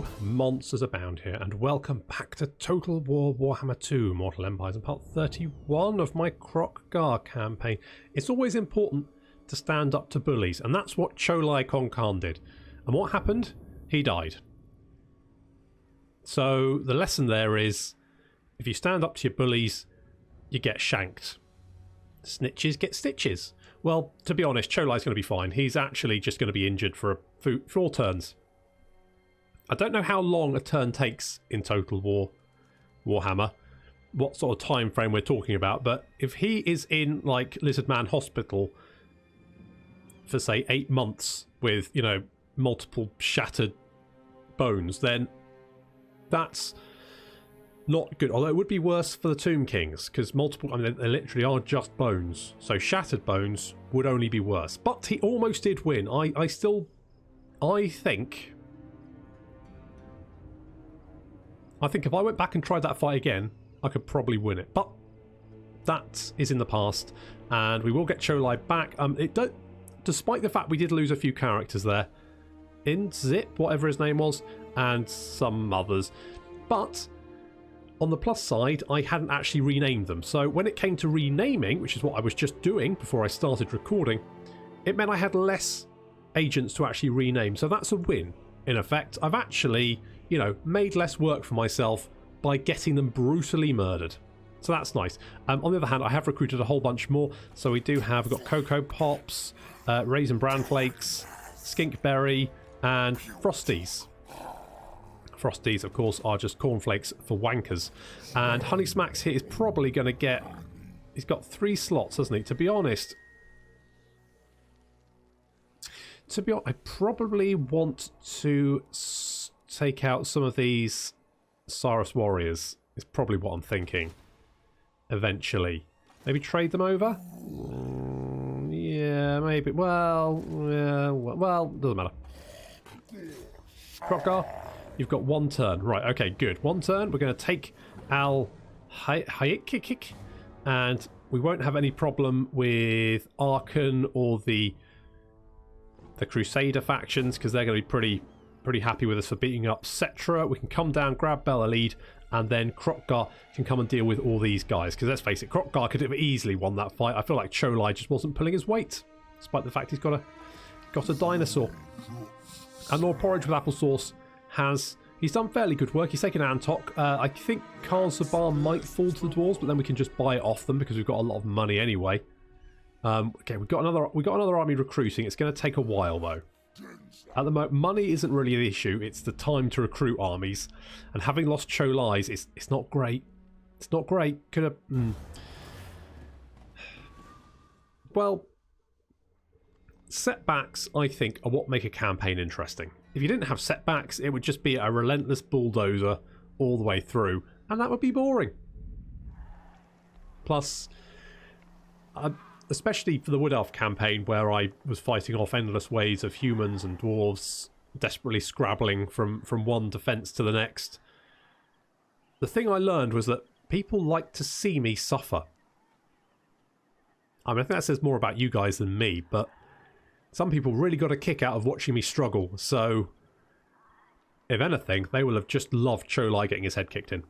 Hello, monsters abound here, and welcome back to Total War Warhammer 2 Mortal Empires and part 31 of my Kroq-Gar campaign. It's always important to stand up to bullies, and that's what Cho-Li did. And what happened? He died. So the lesson there is, if you stand up to your bullies, you get shanked. Snitches get stitches. Well, to be honest, Cho-Li's going to be fine. He's actually just going to be injured for 4 turns. I don't know how long a turn takes in Total War Warhammer, what sort of time frame we're talking about, but if he is in, like, Lizardman Hospital for, say, 8 months with, you know, multiple shattered bones, then that's not good. Although it would be worse for the Tomb Kings, because multiple, I mean, they literally are just bones, so shattered bones would only be worse. But he almost did win. I think if I went back and tried that fight again, I could probably win it. But that is in the past, and we will get Cho-Li back. Despite the fact we did lose a few characters there, in Zip, whatever his name was, and some others. But on the plus side, I hadn't actually renamed them. So when it came to renaming, which is what I was just doing before I started recording, it meant I had less agents to actually rename. So that's a win, in effect. I've actually, you know, made less work for myself by getting them brutally murdered. So that's nice. On the other hand, I have recruited a whole bunch more. So we do have, we've got Cocoa Pops, Raisin Bran Flakes, Skinkberry, and Frosties. Frosties, of course, are just cornflakes for wankers. And Honey Smacks here is probably going to get... He's got 3 slots, hasn't he? To be honest, I probably want to take out some of these Cyrus Warriors. Is probably what I'm thinking. Eventually. Maybe trade them over? Yeah, maybe. Well, yeah, well, doesn't matter. Kroq-Gar, you've got 1 turn. Right, okay, good. 1 turn. We're going to take Al Hayikik, and we won't have any problem with Arkan or the Crusader factions, because they're going to be pretty happy with us for beating up Settra. We can come down, grab Bella lead, and then Kroq-Gar can come and deal with all these guys. Because let's face it, Kroq-Gar could have easily won that fight. I feel like Cho-Li just wasn't pulling his weight, despite the fact he's got a dinosaur. And Lord Porridge with applesauce he's done fairly good work. He's taken Antok. I think Karl-Zabar might fall to the dwarves, but then we can just buy it off them because we've got a lot of money anyway. Okay, we've got another army recruiting. It's going to take a while though. At the moment, money isn't really an issue. It's the time to recruit armies, and having lost Cho-Li's, it's not great. It's not great. Could have. Well, setbacks, I think, are what make a campaign interesting. If you didn't have setbacks, it would just be a relentless bulldozer all the way through, and that would be boring. Plus, especially for the Wood Elf campaign, where I was fighting off endless waves of humans and dwarves desperately scrabbling from one defence to the next, the thing I learned was that people like to see me suffer. I mean, I think that says more about you guys than me, but some people really got a kick out of watching me struggle, so if anything, they will have just loved Cho-Li getting his head kicked in.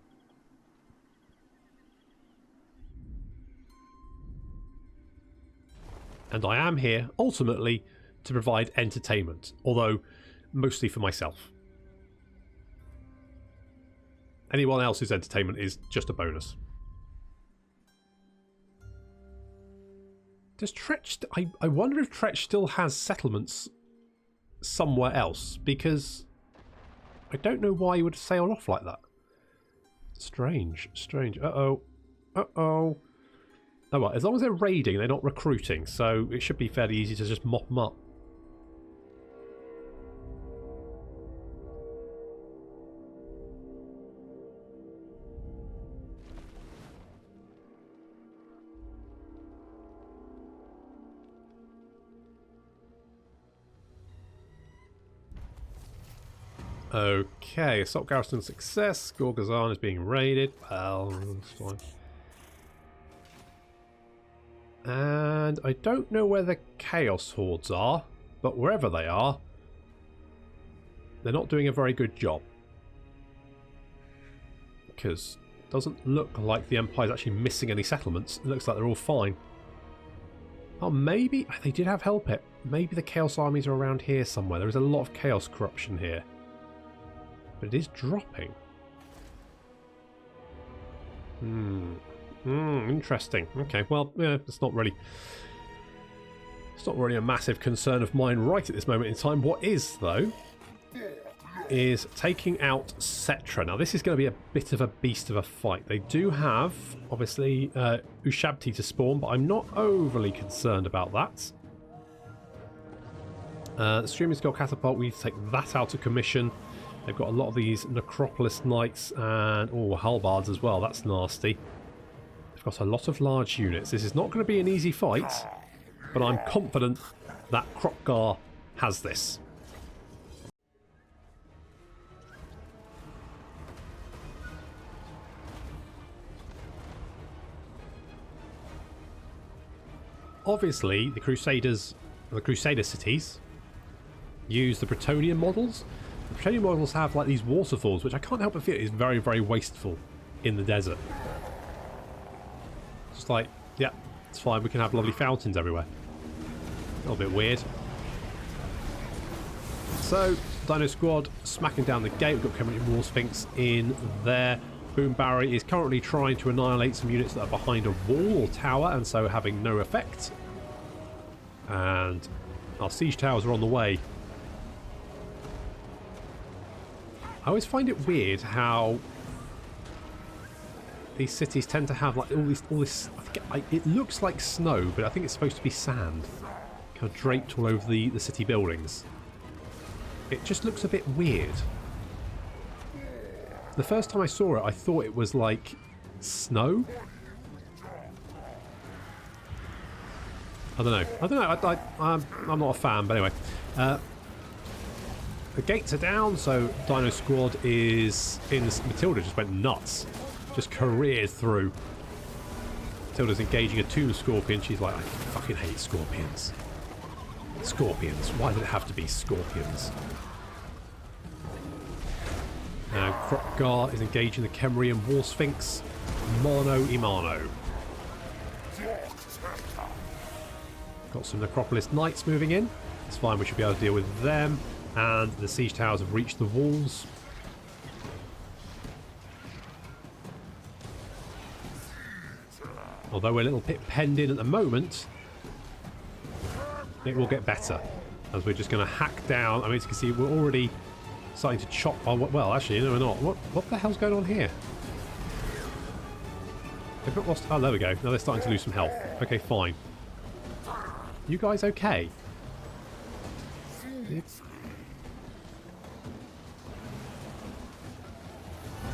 And I am here, ultimately, to provide entertainment, although mostly for myself. Anyone else's entertainment is just a bonus. Does Tretch... I wonder if Tretch still has settlements somewhere else, because I don't know why he would sail off like that. Strange, strange. Uh-oh. Uh-oh. Oh well, as long as they're raiding, they're not recruiting, so it should be fairly easy to just mop them up. Okay, assault garrison success. Gorgazan is being raided. Well, that's fine. And I don't know where the Chaos Hordes are, but wherever they are, they're not doing a very good job. because it doesn't look like the Empire's actually missing any settlements. It looks like they're all fine. Oh, maybe they did have Hell Pit. Maybe the Chaos armies are around here somewhere. There is a lot of Chaos corruption here. But it is dropping. Interesting. Okay, well, yeah, it's not really a massive concern of mine right at this moment in time. What is, though, is taking out Settra. Now, this is going to be a bit of a beast of a fight. They do have, obviously, Ushabti to spawn, but I'm not overly concerned about that. The Streaming Skull Catapult, we need to take that out of commission. They've got a lot of these Necropolis Knights and, Halbards as well. That's nasty. They've got a lot of large units. This is not going to be an easy fight, but I'm confident that Kroq-Gar has this. Obviously, the Crusaders, the Crusader cities, use the Bretonnian models. The Bretonnian models have like these waterfalls, which I can't help but feel is very, very wasteful in the desert. Just like, yeah, it's fine. We can have lovely fountains everywhere. A little bit weird. So, Dino Squad smacking down the gate. We've got Covenant War Sphinx in there. Boom Barry is currently trying to annihilate some units that are behind a wall or tower, and so having no effect. And our siege towers are on the way. I always find it weird how these cities tend to have like all this. It looks like snow, but I think it's supposed to be sand, kind of draped all over the city buildings. It just looks a bit weird. The first time I saw it, I thought it was like snow. I don't know. I'm not a fan, but anyway. The gates are down, so Dino Squad is in. Matilda just went nuts. Just careered through. Matilda's engaging a Tomb Scorpion. She's like, I fucking hate scorpions. Scorpions. Why did it have to be scorpions? Now, Kroq-Gar is engaging the Kemrian War Sphinx. Mano Imano. Got some Necropolis Knights moving in. It's fine, we should be able to deal with them. And the siege towers have reached the walls. Although we're a little bit penned in at the moment, it will get better. As we're just going to hack down. I mean, as you can see, we're already starting to chop our... Well, actually, no, we're not. What the hell's going on here? They've not lost... Oh, there we go. Now they're starting to lose some health. Okay, fine. You guys okay?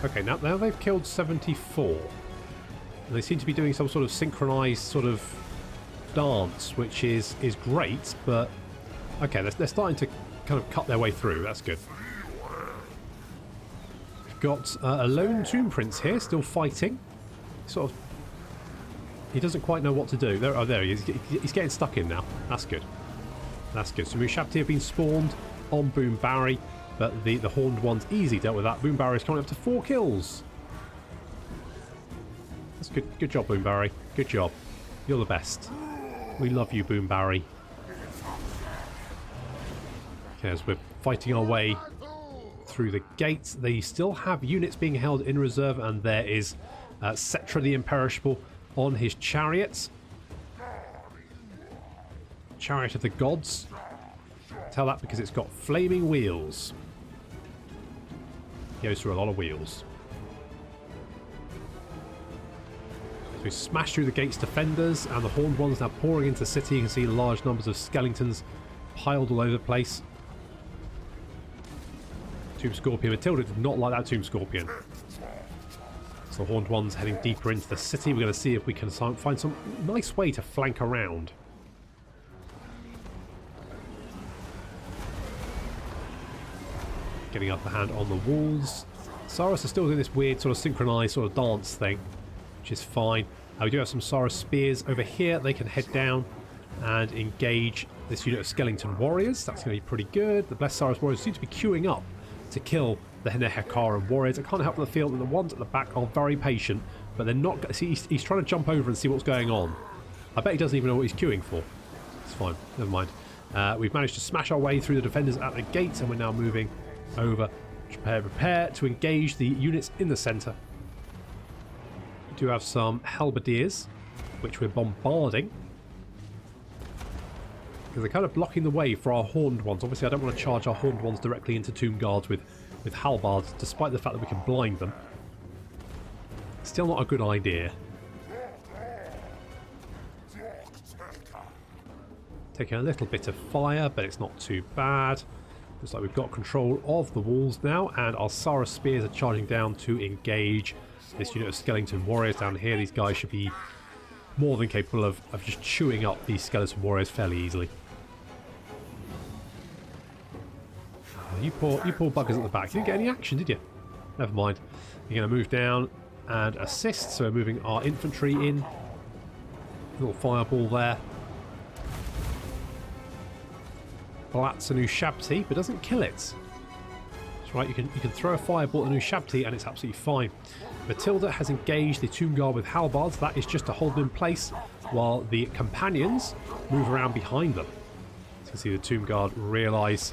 Okay, now they've killed 74. And they seem to be doing some sort of synchronized sort of dance, which is great, but... Okay, they're starting to kind of cut their way through. That's good. We've got a lone Tomb Prince here, still fighting. Sort of... He doesn't quite know what to do. There he is. He's getting stuck in now. That's good. That's good. So Ushabti have been spawned on Boom Barry, but the Horned One's easy dealt with that. Boom Barry's coming up to 4 kills. That's good. Good job, Boom Barry. Good job. You're the best. We love you, Boom Barry. Okay, as we're fighting our way through the gates, they still have units being held in reserve, and there is Settra the Imperishable on his chariots. Chariot of the Gods. Tell that because it's got flaming wheels. Goes through a lot of wheels. So we smash through the gate's defenders, and the Horned Ones now pouring into the city. You can see large numbers of skeletons piled all over the place. Tomb Scorpion. Matilda did not like that Tomb Scorpion. So the Horned Ones heading deeper into the city. We're going to see if we can find some nice way to flank around. Getting upper hand on the walls. Saurus are still doing this weird sort of synchronized sort of dance thing, which is fine. We do have some Saurus spears over here. They can head down and engage this unit of skeleton warriors. That's going to be pretty good. The Blessed Saurus warriors seem to be queuing up to kill the Hekaran warriors. I can't help but feel that the ones at the back are very patient, but they're not... See, he's trying to jump over and see what's going on. I bet he doesn't even know what he's queuing for. It's fine, never mind. We've managed to smash our way through the defenders at the gates, and we're now moving over to prepare to engage the units in the centre. We do have some halberdiers, which we're bombarding, because they're kind of blocking the way for our horned ones. Obviously, I don't want to charge our horned ones directly into tomb guards with halberds, despite the fact that we can blind them. Still not a good idea. Taking a little bit of fire, but it's not too bad. Looks like we've got control of the walls now, and our Sara spears are charging down to engage this unit of skeleton warriors down here. These guys should be more than capable of just chewing up these skeleton warriors fairly easily. You poor buggers at the back. You didn't get any action, did you? Never mind. You're going to move down and assist, so we're moving our infantry in. Little fireball there. Blats an Ushabti, but doesn't kill it. That's right, you can throw a fireball at an Ushabti and it's absolutely fine. Matilda has engaged the tomb guard with halberds. That is just to hold them in place while the companions move around behind them. You can see the tomb guard realise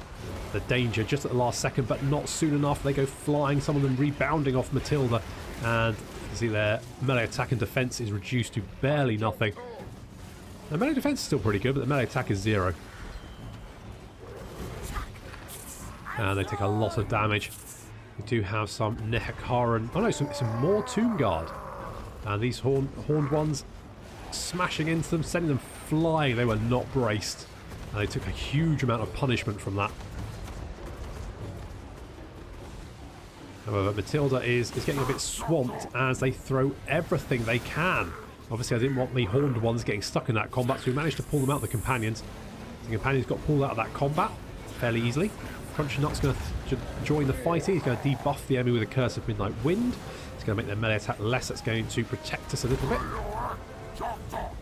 the danger just at the last second, but not soon enough. They go flying, some of them rebounding off Matilda, and you can see their melee attack and defence is reduced to barely nothing. The melee defence is still pretty good, but the melee attack is 0. And they take a lot of damage. We do have some Nehekaran. Oh no, some more tomb guard. And these horned ones smashing into them, sending them flying. They were not braced. And they took a huge amount of punishment from that. However, Matilda is getting a bit swamped as they throw everything they can. Obviously, I didn't want the horned ones getting stuck in that combat, so we managed to pull them out of the companions. The companions got pulled out of that combat fairly easily. Crunchy Nut's going to join the fighting. He's going to debuff the enemy with a Curse of Midnight Wind. It's going to make their melee attack less. That's going to protect us a little bit.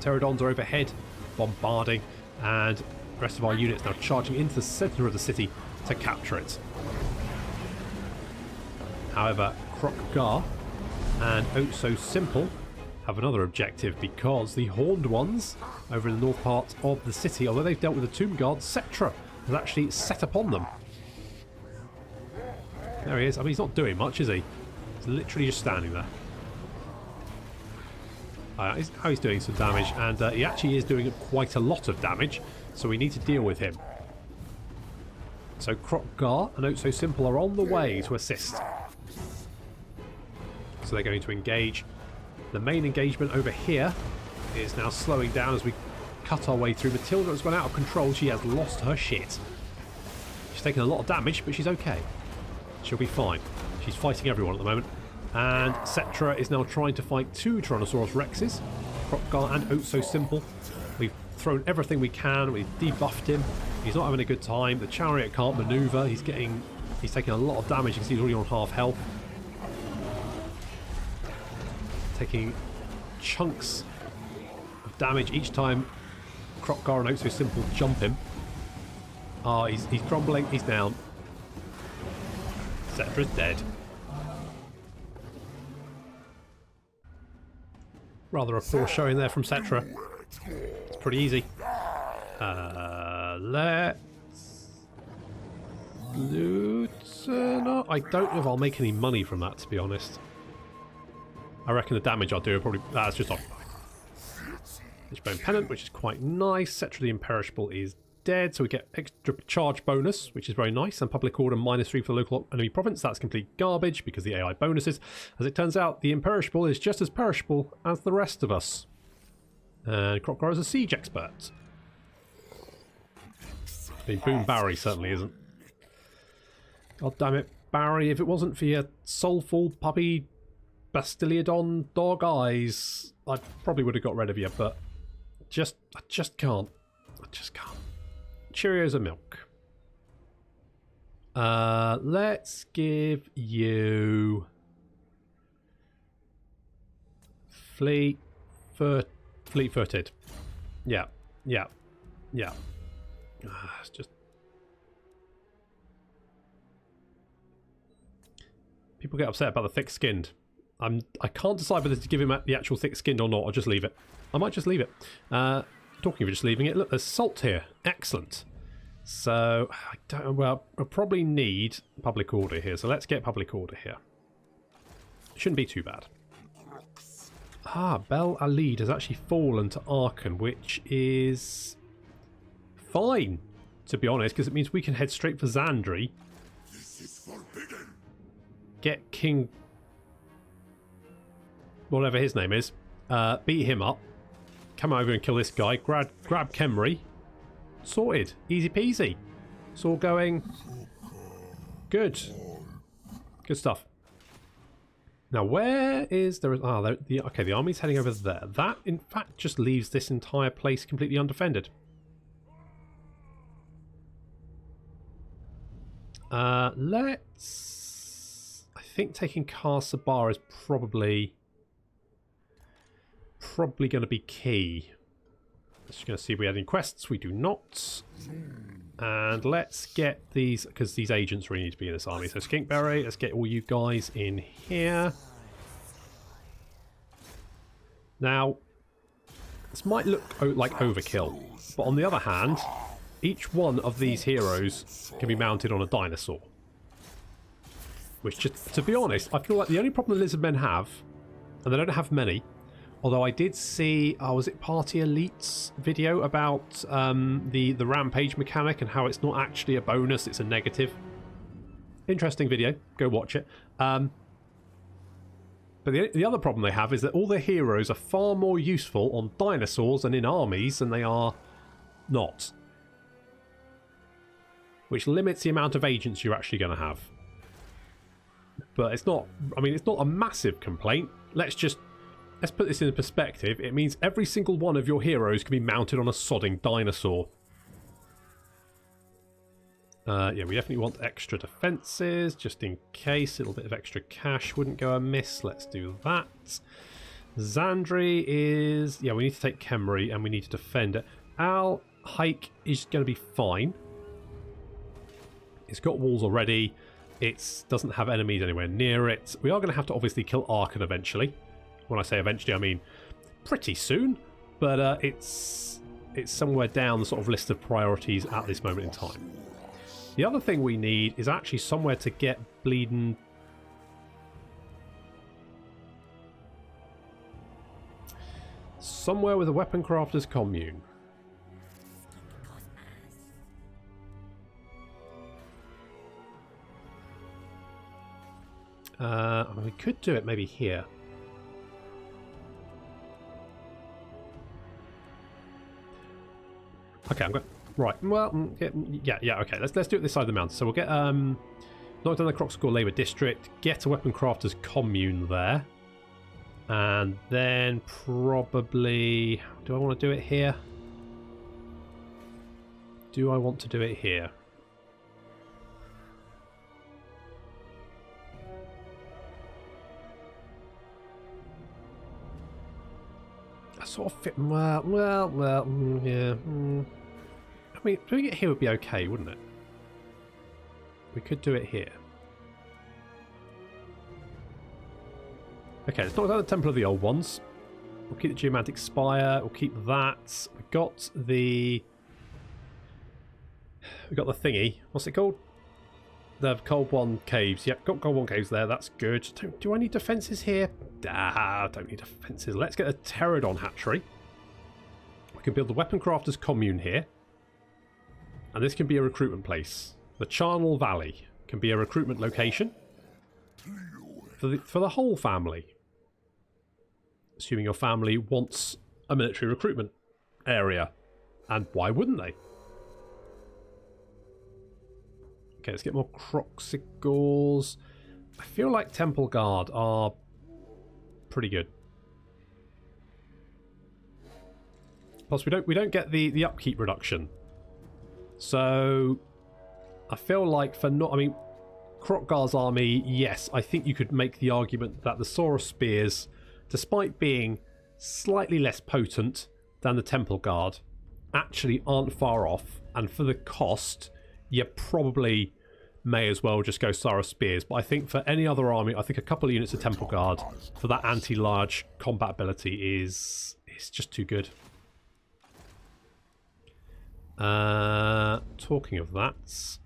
Pterodons are overhead, bombarding, and the rest of our units now charging into the centre of the city to capture it. However, Kroq-Gar and Oh So Simple have another objective, because the horned ones over in the north part of the city, although they've dealt with the tomb guard, Settra has actually set upon them. There he is. I mean, he's not doing much, is he? He's literally just standing there. He's doing some damage, and he actually is doing quite a lot of damage, so we need to deal with him. So Kroq-Gar and Oh So Simple are on the way to assist. So they're going to engage. The main engagement over here is now slowing down as we cut our way through. Matilda has gone out of control. She has lost her shit. She's taken a lot of damage, but she's okay. She'll be fine. She's fighting everyone at the moment. And Settra is now trying to fight 2 Tyrannosaurus Rexes. Kroq-Gar and Oh So Simple. We've thrown everything we can. We've debuffed him. He's not having a good time. The chariot can't maneuver. He's taking a lot of damage. You can see he's already on half health. Taking chunks of damage each time Kroq-Gar and Oh So Simple jump him. Ah, he's crumbling. He's down. Settra's dead. Rather a poor showing there from Settra. It's pretty easy. Let's loot. No, I don't know if I'll make any money from that, to be honest. I reckon the damage I'll do probably... That's just off. Bone Pennant, which is quite nice. Settra the Imperishable is dead, so we get extra charge bonus, which is very nice, and public order -3 for the local enemy province. That's complete garbage because the AI bonuses. As it turns out, the Imperishable is just as perishable as the rest of us. And Kroq-Gar is a siege expert. I mean, Boom Barry certainly isn't. God damn it, Barry, if it wasn't for your soulful puppy Bastiliodon dog eyes, I probably would have got rid of you, but I just can't. I just can't. Cheerios and milk. Let's give you fleet-footed. Yeah. It's just people get upset about the thick-skinned. I can't decide whether to give him the actual thick-skinned or not, or just leave it. I might just leave it. Talking of just leaving it, look, there's salt here. Excellent. So, well, I'll probably need public order here, so let's get public order here. Shouldn't be too bad. Bel Alid has actually fallen to Aachen, which is fine, to be honest, because it means we can head straight for Zandri. This is forbidden. Get King, whatever his name is, beat him up, come over and kill this guy, grab Khemri, sorted, easy peasy. It's all going good. Good stuff. Now, where is there? Okay, the army's heading over there. That, in fact, just leaves this entire place completely undefended. Let's. I think taking Kar-Sabar is probably going to be key. Just going to see if we had any quests. We do not. And let's get these, because these agents really need to be in this army. So Skinkberry, let's get all you guys in here. Now, this might look like overkill, but on the other hand, each one of these heroes can be mounted on a dinosaur. Which, just to be honest, I feel like the only problem the Lizardmen have, and they don't have many, although I did see, was it Party Elite's video about the rampage mechanic and how it's not actually a bonus, it's a negative. Interesting video, go watch it. But the other problem they have is that all their heroes are far more useful on dinosaurs and in armies than they are not. Which limits the amount of agents you're actually going to have. But it's not, I mean, it's not a massive complaint. Let's put this in perspective. It means every single one of your heroes can be mounted on a sodding dinosaur. Yeah, we definitely want extra defences, just in case. A little bit of extra cash wouldn't go amiss. Let's do that. Zandri is... Yeah, we need to take Khemri and we need to defend it. Al Hike is going to be fine. It's got walls already. It doesn't have enemies anywhere near it. We are going to have to obviously kill Aachen eventually. When I say eventually, I mean pretty soon. But it's somewhere down the sort of list of priorities at this moment in time. The other thing we need is actually somewhere to get bleeding... Somewhere with a weapon crafters commune. I mean, we could do it maybe here. Okay, I'm going... Right, well, yeah, okay, let's do it this side of the mountain. So we'll get, knock down the Kroq-Gar Labour District, get a Weapon Crafters Commune there. And then probably... Do I want to do it here? Do I want to do it here? I sort of fit... Well, yeah... I mean, doing it here would be okay, wouldn't it? We could do it here. Okay, let's knock down the Temple of the Old Ones. We'll keep the Geomantic Spire. We'll keep that. We've got the thingy. What's it called? The Cold One Caves. Yep, got Cold One Caves there. That's good. Do I need defences here? I don't need defences. Let's get a Pterodon Hatchery. We can build the Weapon Crafters Commune here. And this can be a recruitment place. The Charnel Valley can be a recruitment location for the whole family. Assuming your family wants a military recruitment area. And why wouldn't they? Okay, let's get more Kroq-Sigors. I feel like Temple Guard are pretty good. Plus, we don't get the upkeep reduction. So, I feel like for not... I mean, Kroq-Gar's army, yes, I think you could make the argument that the Saurus Spears, despite being slightly less potent than the Temple Guard, actually aren't far off. And for the cost, you're probably may as well just go Star of Spears. But I think for any other army, I think a couple of units of Temple Guard for that anti-large combat ability is just too good. Talking of that, so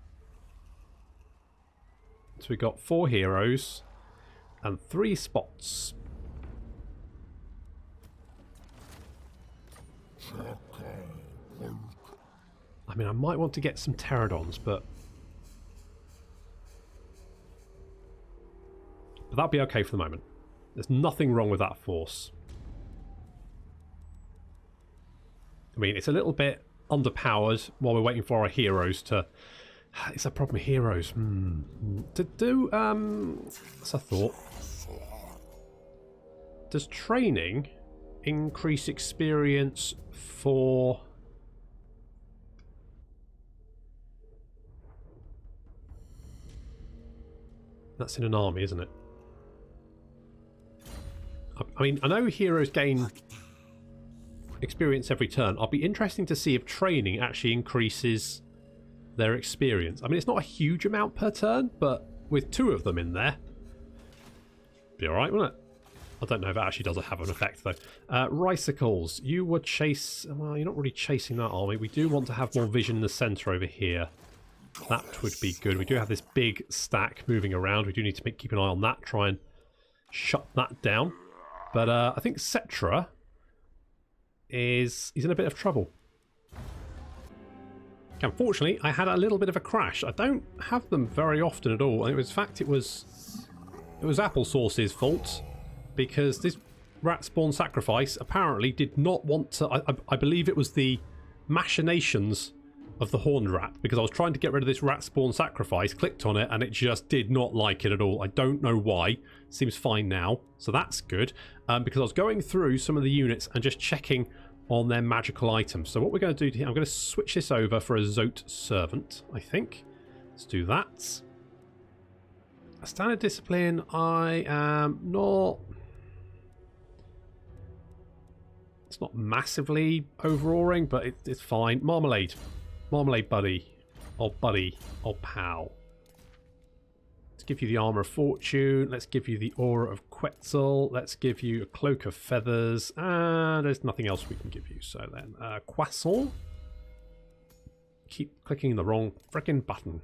we got 4 heroes and 3 spots. I mean, I might want to get some pterodons, but that'll be okay for the moment. There's nothing wrong with that force. I mean, it's a little bit underpowered while we're waiting for our heroes to... It's a problem with heroes. To do... That's a thought. Does training increase experience for... That's in an army, isn't it? I mean, I know heroes gain experience every turn. I'll be interesting to see if training actually increases their experience. I mean, it's not a huge amount per turn, but with 2 of them in there, be alright, wouldn't it? I don't know if it actually does have an effect, though. Ricicles. You would chase... Well, you're not really chasing that army. We do want to have more vision in the centre over here. That would be good. We do have this big stack moving around. We do need to keep an eye on that, try and shut that down. But I think Settra is in a bit of trouble. Unfortunately, I had a little bit of a crash. I don't have them very often at all. And in fact, it was Applesauce's fault, because this rat spawn sacrifice apparently did not want to... I believe it was the machinations of the horned rat, because I was trying to get rid of this rat spawn sacrifice, clicked on it, and it just did not like it at all. I don't know why. Seems fine now, so that's good, because I was going through some of the units and just checking on their magical items. So what we're going to do here, I'm going to switch this over for a Zote Servant, I think. Let's do that. A standard discipline, I am not... It's not massively overawing, but it's fine. Marmalade. Marmalade buddy. Or buddy. Or pal. Let's give you the Armour of Fortune. Let's give you the Aura of Quetzal. Let's give you a Cloak of Feathers. And there's nothing else we can give you. So then, Croissant. Keep clicking the wrong frickin' button.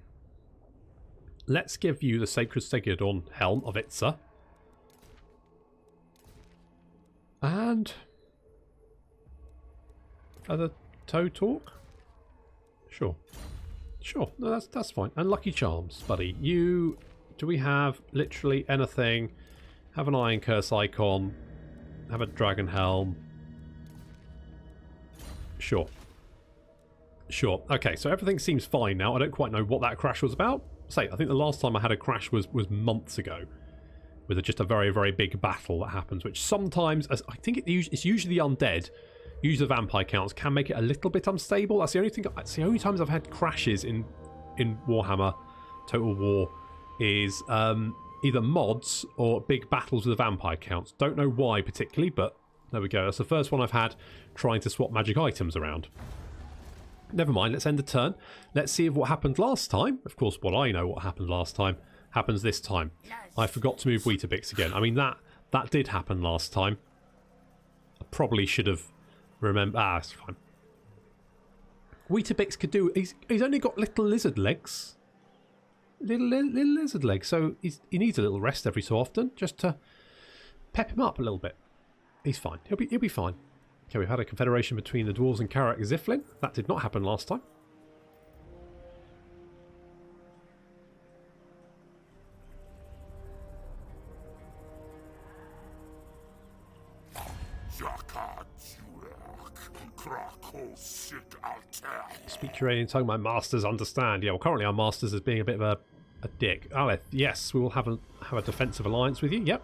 Let's give you the Sacred Stegodon Helm of Itza. And... Feather Toe Talk? Sure. Sure. No, that's fine. And Lucky Charms, buddy. You... Do we have literally anything? Have an Iron Curse icon. Have a Dragon Helm. Sure. Sure. Okay, so everything seems fine now. I don't quite know what that crash was about. Say, I think the last time I had a crash was months ago. With just a very, very big battle that happens, which sometimes... I think it's usually the undead. Usually the vampire counts can make it a little bit unstable. That's the only thing. It's the only times I've had crashes in Warhammer Total War is either mods or big battles with the vampire counts. Don't know why particularly, but there we go. That's the first one I've had trying to swap magic items around. Never mind, let's end the turn. Let's see if what happened last time. Of course, what I know what happened last time happens this time. I forgot to move Weetabix again. I mean, that did happen last time. I probably should have remembered. Ah, it's fine. Weetabix could do... He's only got little lizard legs. Little lizard legs. So he needs a little rest every so often, just to pep him up a little bit. He's fine. He'll be fine. Okay, we've had a confederation between the Dwarves and Karak Ziflin. That did not happen last time. Speak Dryrain tongue, my masters understand. Yeah, well, currently our masters is being a bit of a dick. Aleth, yes, we will have a defensive alliance with you. Yep.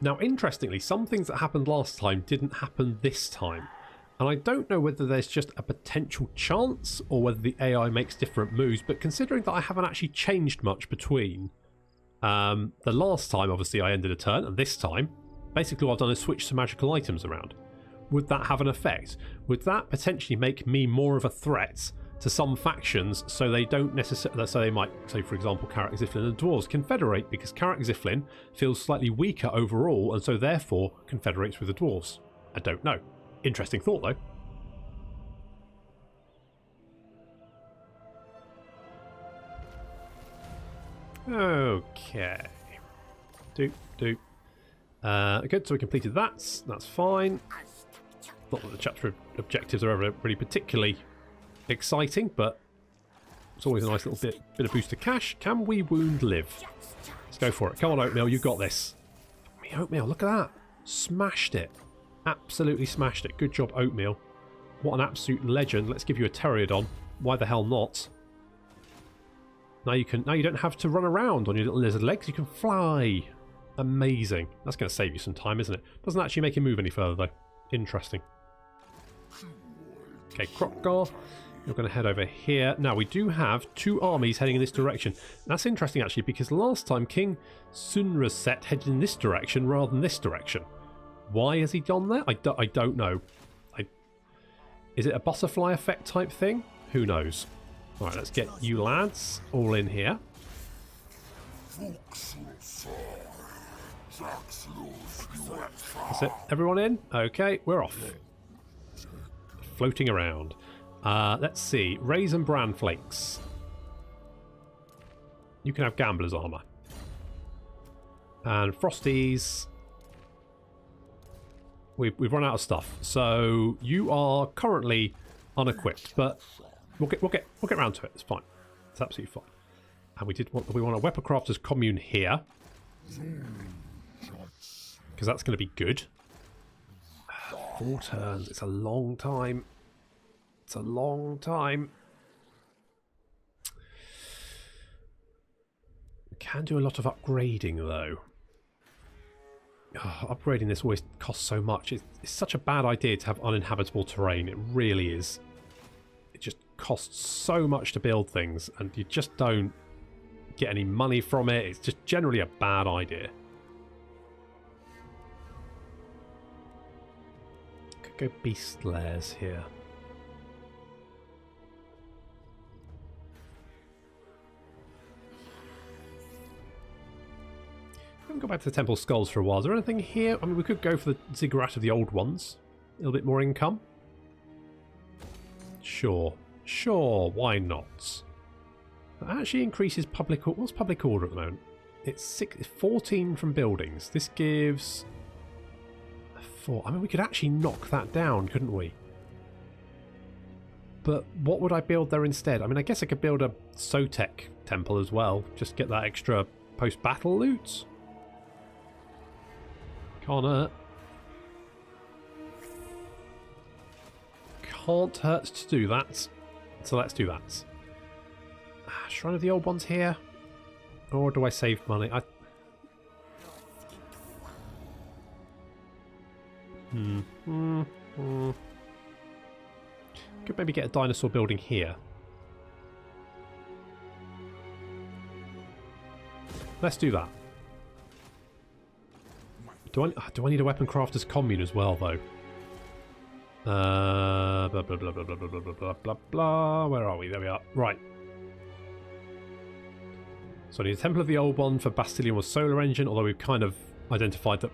Now, interestingly, some things that happened last time didn't happen this time. And I don't know whether there's just a potential chance or whether the AI makes different moves, but considering that I haven't actually changed much between the last time, obviously, I ended a turn, and this time, Basically all I've done is switch some magical items around. Would that have an effect? Would that potentially make me more of a threat to some factions, so they don't necessarily, so they might, say for example, Kroq-Gar and the Dwarves confederate because Kroq-Gar feels slightly weaker overall and so therefore confederates with the Dwarves? I don't know. Interesting thought though. Okay. Good, so we completed that. That's fine. Not that the chapter objectives are ever really particularly exciting, but it's always a nice little bit of boost to cash. Can we wound live? Let's go for it. Come on, Oatmeal, you've got this. Oatmeal, look at that. Smashed it. Absolutely smashed it. Good job, Oatmeal. What an absolute legend. Let's give you a Pterodon. Why the hell not? Now you don't have to run around on your little lizard legs. You can fly. Amazing. That's going to save you some time, isn't it? Doesn't actually make him move any further, though. Interesting. Okay, Kroq-Gar. You're going to head over here. Now, we do have 2 armies heading in this direction. That's interesting, actually, because last time King Sunraset headed in this direction rather than this direction. Why has he gone there? I don't know. Is it a butterfly effect type thing? Who knows? All right, let's get you lads all in here. That's it. Everyone in? Okay, we're off. Floating around. Let's see. Raisin Bran Flakes. You can have Gambler's Armour. And Frosties. We've run out of stuff. So you are currently unequipped, but we'll get around to it. It's fine. It's absolutely fine. And we want a Weapon Crafter's Commune here. Because that's going to be good. 4 turns. It's a long time. It's a long time. We can do a lot of upgrading though. Oh, upgrading this always costs so much. It's such a bad idea to have uninhabitable terrain. It really is. It just costs so much to build things and you just don't get any money from it. It's just generally a bad idea. Could go beast lairs here. We haven't got back to the Temple Skulls for a while. Is there anything here? I mean, we could go for the ziggurat of the old ones. A little bit more income. Sure. Sure, why not? That actually increases public order. What's public order at the moment? It's 14 from buildings. This gives 4. I mean, we could actually knock that down, couldn't we? But what would I build there instead? I mean, I guess I could build a Sotek temple as well. Just get that extra post-battle loot. Can't hurt. Can't hurt to do that. So let's do that. Shrine of the Old Ones here. Or do I save money? Could maybe get a dinosaur building here. Let's do that. Do I need a Weapon Crafter's Commune as well, though? Blah, blah, blah, blah, blah, blah, blah, blah, blah, blah. Where are we? There we are. Right. So I need a Temple of the Old One for Bastilion with Solar Engine, although we've kind of identified that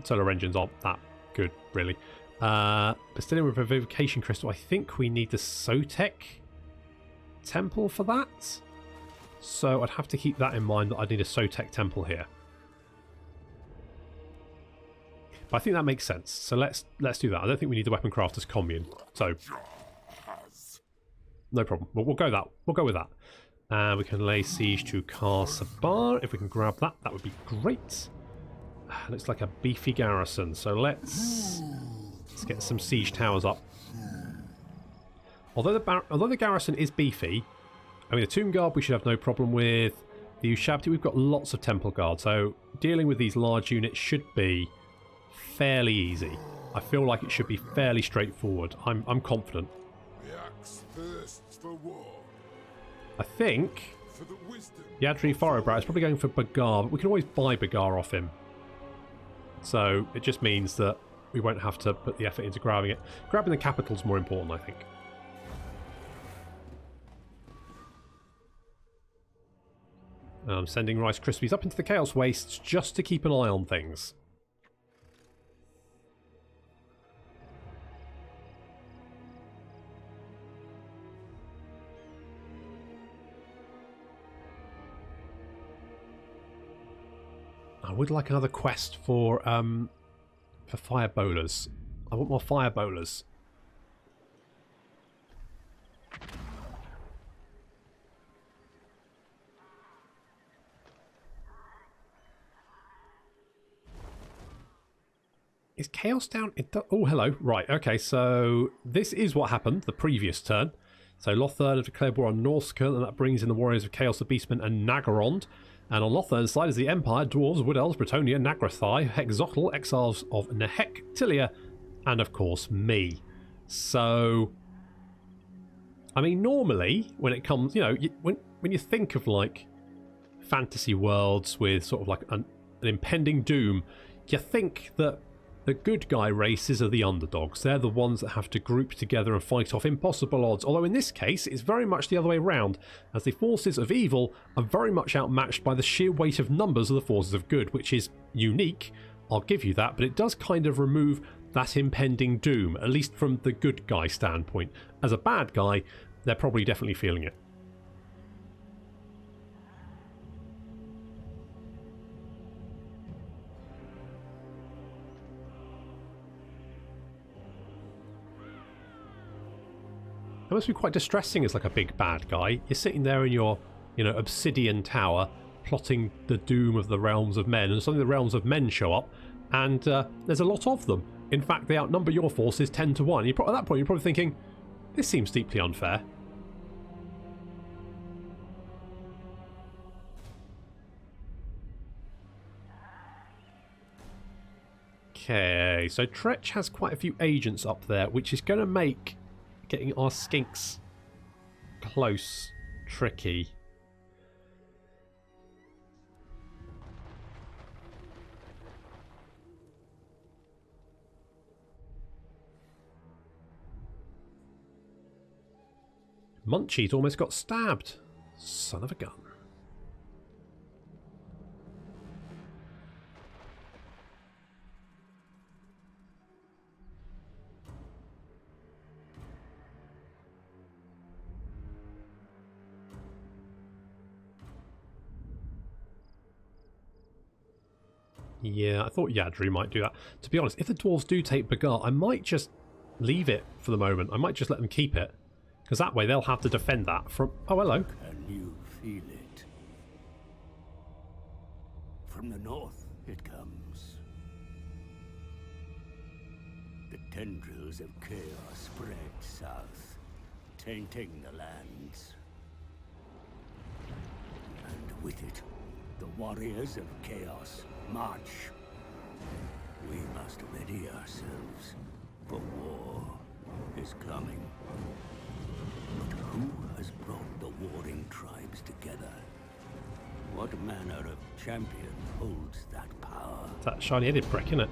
Solar Engines aren't that good, really. Bastilion with Revivification Crystal. I think we need the Sotek Temple for that. So I'd have to keep that in mind, that I need a Sotek Temple here. But I think that makes sense. So let's do that. I don't think we need the Weapon Crafter's Commune. So no problem. We'll go with that. We can lay siege to Kar Sabar. If we can grab that, that would be great. Looks like a beefy garrison. So let's get some siege towers up. Although the garrison is beefy, I mean the Tomb Guard we should have no problem with. The Ushabti, we've got lots of Temple Guard, so dealing with these large units should be fairly easy. I feel like it should be fairly straightforward. I'm confident. The axe thirsts for war. I think For the wisdom. Yadri Forrowbrow is probably going for Bagar, but we can always buy Bagar off him. So it just means that we won't have to put the effort into grabbing it. Grabbing the capital's more important, I think. I'm sending Rice Krispies up into the Chaos Wastes just to keep an eye on things. I would like another quest for fire bowlers. I want more fire bowlers. Is Chaos down? Oh, hello. Right, okay, so this is what happened the previous turn. So Lothern have declared war on Norscan, and that brings in the Warriors of Chaos, the Beastmen, and Nagarond. And on Lothern's side is the Empire, Dwarves, Wood Elves, Bretonia, Nagrathai, Hexotl, Exiles of Nehek, Tilia, and of course me. So, I mean, normally when it comes, you know, when you think of like fantasy worlds with sort of like an impending doom, you think that the good guy races are the underdogs. They're the ones that have to group together and fight off impossible odds. Although in this case, it's very much the other way around, as the forces of evil are very much outmatched by the sheer weight of numbers of the forces of good, which is unique, I'll give you that, but it does kind of remove that impending doom, at least from the good guy standpoint. As a bad guy, they're probably definitely feeling it. It must be quite distressing as like a big bad guy. You're sitting there in your, you know, obsidian tower, plotting the doom of the realms of men, and suddenly the realms of men show up, and there's a lot of them. In fact, they outnumber your forces 10 to 1. At that point, you're probably thinking, this seems deeply unfair. Okay, so Tretch has quite a few agents up there, which is going to make getting our skinks close tricky. Munchie's almost got stabbed. Son of a gun. Yeah, I thought Yadri might do that. To be honest, if the dwarves do take Bagar, I might just leave it for the moment. I might just let them keep it. Because that way they'll have to defend that from... Oh, hello. Can you feel it? From the north it comes. The tendrils of chaos spread south, tainting the lands. And with it, the warriors of chaos march. We must ready ourselves, for war is coming. But who has brought the warring tribes together? What manner of champion holds that power? It's that shiny-headed prick, isn't it?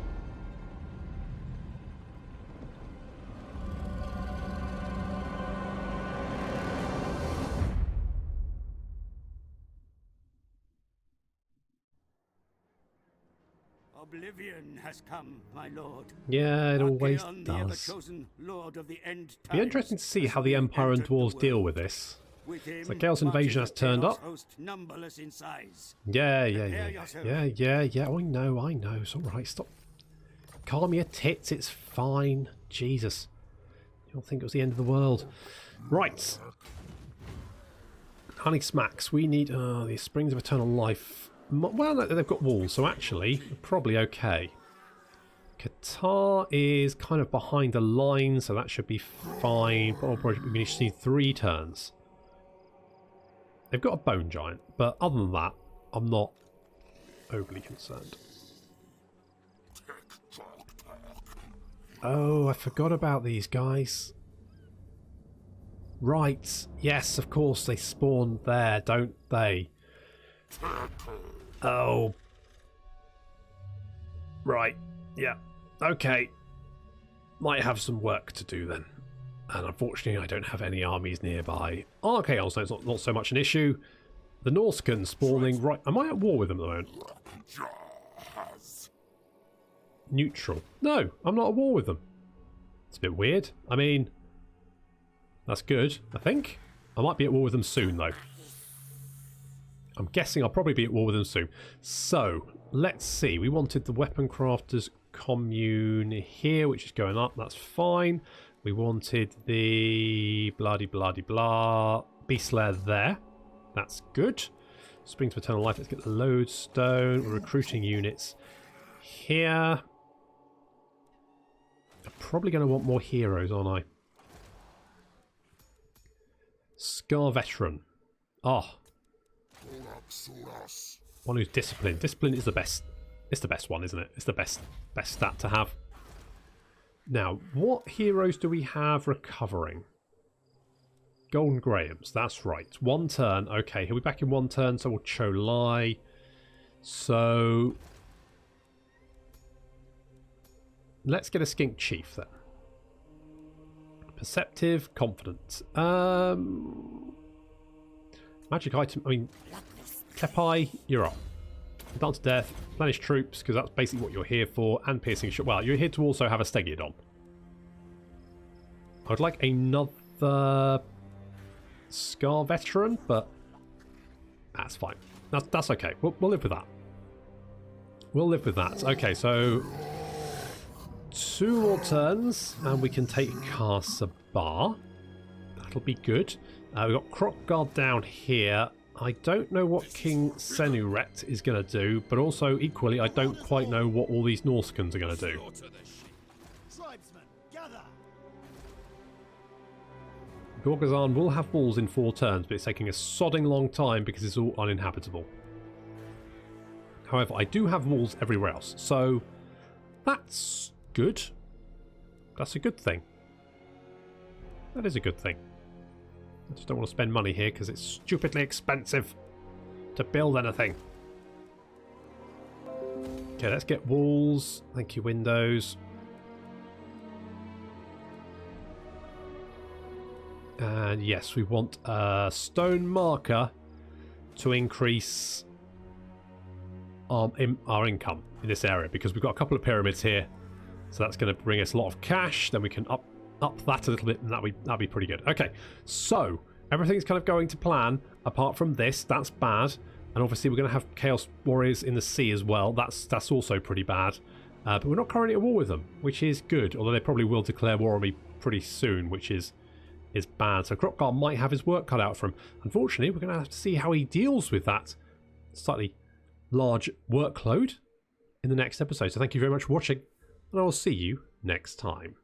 Oblivion has come, my lord. Yeah, it always Archaon, the does. ever-chosen Lord of the End It'll be interesting to see how the Empire and Dwarves deal with this. So Chaos Invasion has turned up. Numberless in size. Yeah. Oh, I know. It's alright, stop. Calm your tits, it's fine. Jesus. You don't think it was the end of the world. Right. Honey Smacks, we need... the Springs of Eternal Life. Well, no, they've got walls, so actually, probably okay. Qatar is kind of behind the line, so that should be fine. Probably we just need 3 turns. They've got a Bone Giant, but other than that, I'm not overly concerned. Oh, I forgot about these guys. Right, yes, of course, they spawn there, don't they? Oh. Right, yeah, okay. Might have some work to do then. And unfortunately, I don't have any armies nearby. Okay, also, it's not so much an issue. The Norscan spawning right... Am I at war with them at the moment? Neutral. No, I'm not at war with them. It's a bit weird. I mean, that's good, I think. I might be at war with them soon, though. I'm guessing I'll probably be at war with them soon. So, let's see. We wanted the Weapon Crafters Commune here, which is going up. That's fine. We wanted the blah-de-blah-de-blah Beast Slayer there. That's good. Spring to Eternal Life. Let's get the Lodestone. We're recruiting units here. I'm probably going to want more heroes, aren't I? Scar Veteran. Oh. One who's disciplined. Discipline is the best. It's the best one, isn't it? It's the best stat to have. Now, what heroes do we have recovering? Golden Grahams, that's right. 1 turn. Okay, he'll be back in 1 turn, so we'll Cho-Li. So let's get a Skink Chief then. Perceptive, confident. Magic item, I mean, Tepai, you're up. Dance to Death, replenish troops, because that's basically what you're here for, and piercing shot. Well, you're here to also have a Stegiodon. I would like another Scar Veteran, but that's fine. That's okay. We'll live with that. We'll live with that. Okay, so 2 more turns, and we can take Bar. That'll be good. We've got Kroq-Gar down here. I don't know what King Senuret is going to do, but also equally I don't quite know what all these Norscans are going to do. Gorgazan will have walls in 4 turns, but it's taking a sodding long time because it's all uninhabitable. However, I do have walls everywhere else, so that's good. That's a good thing. That is a good thing. I just don't want to spend money here because it's stupidly expensive to build anything. Okay, let's get walls. Thank you, windows. And yes, we want a stone marker to increase our income in this area because we've got a couple of pyramids here. So that's going to bring us a lot of cash. Then we can up that a little bit, and that'd be pretty good. Okay, so everything's kind of going to plan apart from this. That's bad, and obviously we're going to have Chaos Warriors in the sea as well. That's also pretty bad, but we're not currently at war with them, which is good. Although they probably will declare war on me pretty soon, which is bad. So Kroq-Gar might have his work cut out for him. Unfortunately, we're going to have to see how he deals with that slightly large workload in the next episode. So thank you very much for watching, and I will see you next time.